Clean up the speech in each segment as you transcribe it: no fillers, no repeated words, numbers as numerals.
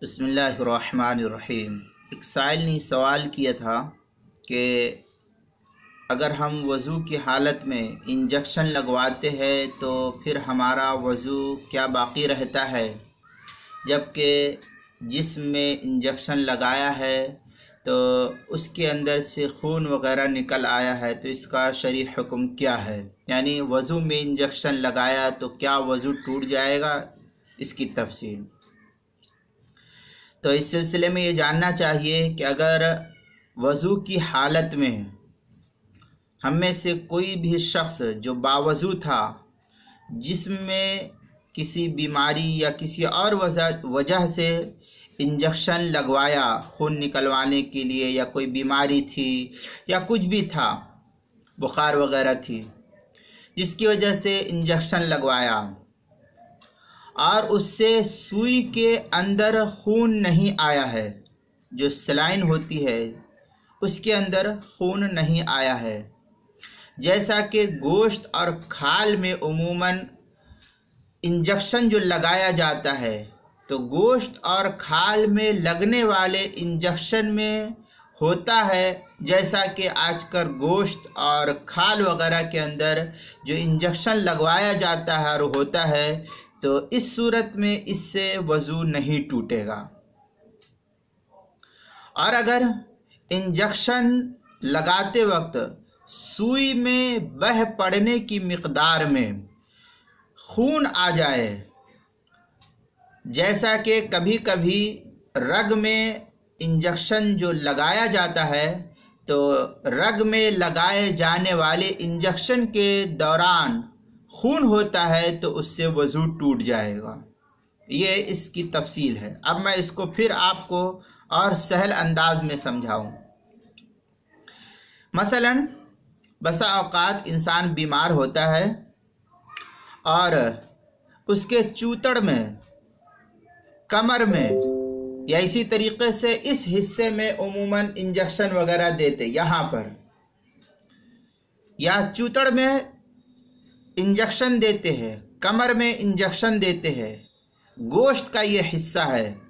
बिस्मिल्लाहिर्रहमानिर्रहीम। एक साइल ने सवाल किया था कि अगर हम वज़ू की हालत में इंजेक्शन लगवाते हैं तो फिर हमारा वज़ू क्या बाकी रहता है, जबकि जिस्म में इंजेक्शन लगाया है तो उसके अंदर से खून वग़ैरह निकल आया है, तो इसका शरई हुक्म क्या है। यानी वज़ू में इंजेक्शन लगाया तो क्या वज़ू टूट जाएगा, इसकी तफसील। तो इस सिलसिले में ये जानना चाहिए कि अगर वज़ू की हालत में हम में से कोई भी शख्स जो बावज़ू था, जिसमें किसी बीमारी या किसी और वजह से इंजेक्शन लगवाया खून निकलवाने के लिए, या कोई बीमारी थी या कुछ भी था, बुखार वगैरह थी, जिसकी वजह से इंजेक्शन लगवाया और उससे सुई के अंदर खून नहीं आया है, जो सलाइन होती है उसके अंदर खून नहीं आया है। जैसा कि गोश्त और खाल में उमूमन इंजेक्शन जो लगाया जाता है, तो गोश्त और खाल में लगने वाले इंजेक्शन में होता है, जैसा कि आजकल गोश्त और खाल वगैरह के अंदर जो इंजेक्शन लगवाया जाता है और होता है, तो इस सूरत में इससे वज़ू नहीं टूटेगा। और अगर इंजेक्शन लगाते वक्त सुई में बह पड़ने की मिक़दार में खून आ जाए, जैसा कि कभी कभी रग में इंजेक्शन जो लगाया जाता है, तो रग में लगाए जाने वाले इंजेक्शन के दौरान खून होता है, तो उससे वज़ू टूट जाएगा। ये इसकी तफसील है। अब मैं इसको फिर आपको और सहल अंदाज में समझाऊं। मसलन बसा औकात इंसान बीमार होता है और उसके चूतड़ में, कमर में या इसी तरीके से इस हिस्से में उमूमन इंजेक्शन वगैरह देते, यहाँ पर या चूतड़ में इंजेक्शन देते हैं, कमर में इंजेक्शन देते हैं, गोश्त का ये हिस्सा है।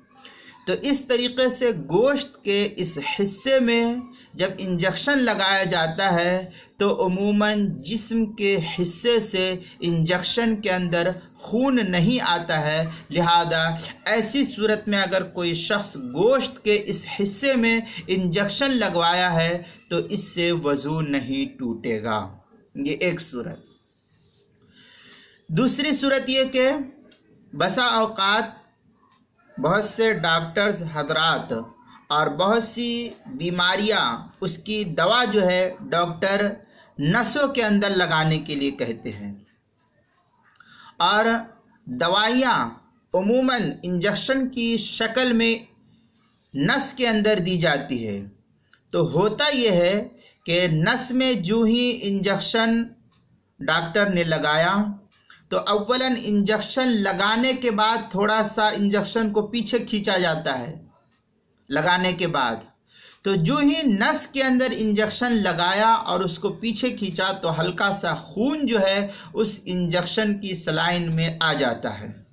तो इस तरीके से गोश्त के इस हिस्से में जब इंजेक्शन लगाया जाता है तो उमूमन जिस्म के हिस्से से इंजेक्शन के अंदर खून नहीं आता है। लिहाजा ऐसी सूरत में अगर कोई शख्स गोश्त के इस हिस्से में इंजेक्शन लगवाया है तो इससे वज़ू नहीं टूटेगा। ये एक सूरत। दूसरी सूरत ये कि बसा औकात बहुत से डॉक्टर्स हजरात और बहुत सी बीमारियां, उसकी दवा जो है डॉक्टर नसों के अंदर लगाने के लिए कहते हैं, और दवाइयां उमूमन इंजेक्शन की शक्ल में नस के अंदर दी जाती है। तो होता यह है कि नस में जो ही इंजेक्शन डॉक्टर ने लगाया, तो अव्वलन इंजेक्शन लगाने के बाद थोड़ा सा इंजेक्शन को पीछे खींचा जाता है। लगाने के बाद तो जो ही नस के अंदर इंजेक्शन लगाया और उसको पीछे खींचा, तो हल्का सा खून जो है उस इंजेक्शन की सलाइन में आ जाता है।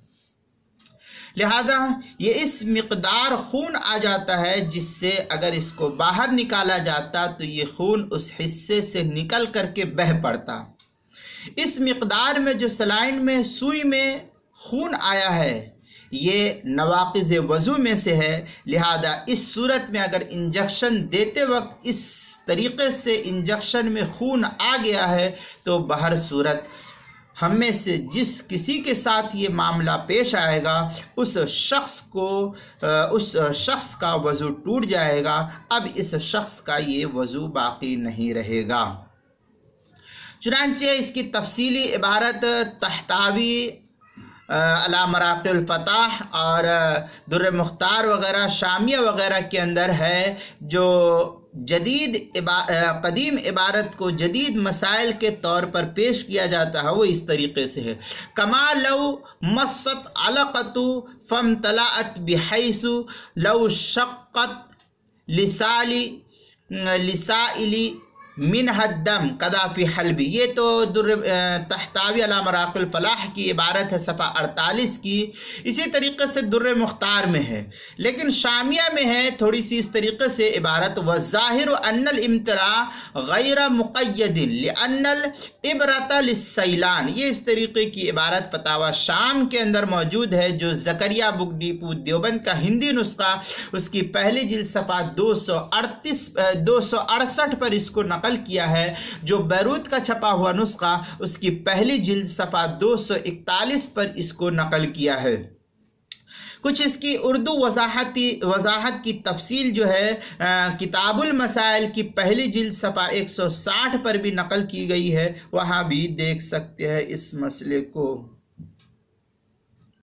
लिहाजा ये इस मिक़दार खून आ जाता है जिससे अगर इसको बाहर निकाला जाता तो ये खून उस हिस्से से निकल करके बह पड़ता। इस मिक़दार में जो सलाइन में, सुई में खून आया है, ये नवाक़िज़ वज़ू में से है। लिहाजा इस सूरत में अगर इंजेक्शन देते वक्त इस तरीक़े से इंजेक्शन में खून आ गया है, तो बहर सूरत हम में से जिस किसी के साथ ये मामला पेश आएगा, उस शख्स का वज़ू टूट जाएगा। अब इस शख्स का ये वज़ू बाकी नहीं रहेगा। चुनांचे इसकी तफसीली इबारत तहतावी अला मराक़िल फ़ताह और दुर्र मुख्तार वगैरह, शामिया वगैरह के अंदर है, जो कदीम इबारत को जदीद मसाइल के तौर पर पेश किया जाता है। वो इस तरीके से है, कमा लव मस्सत अलक़तु फम तलाअत बिहैसु लव शक़्क़त लिसाइली मिन हद्दम कदाफी हलबी, ये तो तहतावी अला मराक़िल फलाह की इबारत है सफ़ा 48 की। इसी तरीके से दुर्र मुख्तार में है, लेकिन शामिया में है थोड़ी सी इस तरीके से इबारत, वज़ाहिर अन्नल इम्तरा गैर मुक़य्यदिन लिअन्नल इबरत लिस्सैलान। ये इस तरीके की इबारत फतावा शाम के अंदर मौजूद है, जो ज़करिया बुक डिपो देवबंद का हिंदी नुस्खा उसकी पहली जिल्द सफ़ा 268 पर इसको नकल किया है। जो बैरूत का छपा हुआ नुस्खा उसकी पहली जिल्द सफ़ा 241 पर इसको नकल किया है। कुछ इसकी उर्दू वजाहत की तफसील जो है किताबुल मसाइल की पहली जिल्द सफ़ा 160 पर भी नकल की गई है, वहाँ भी देख सकते हैं इस मसले को।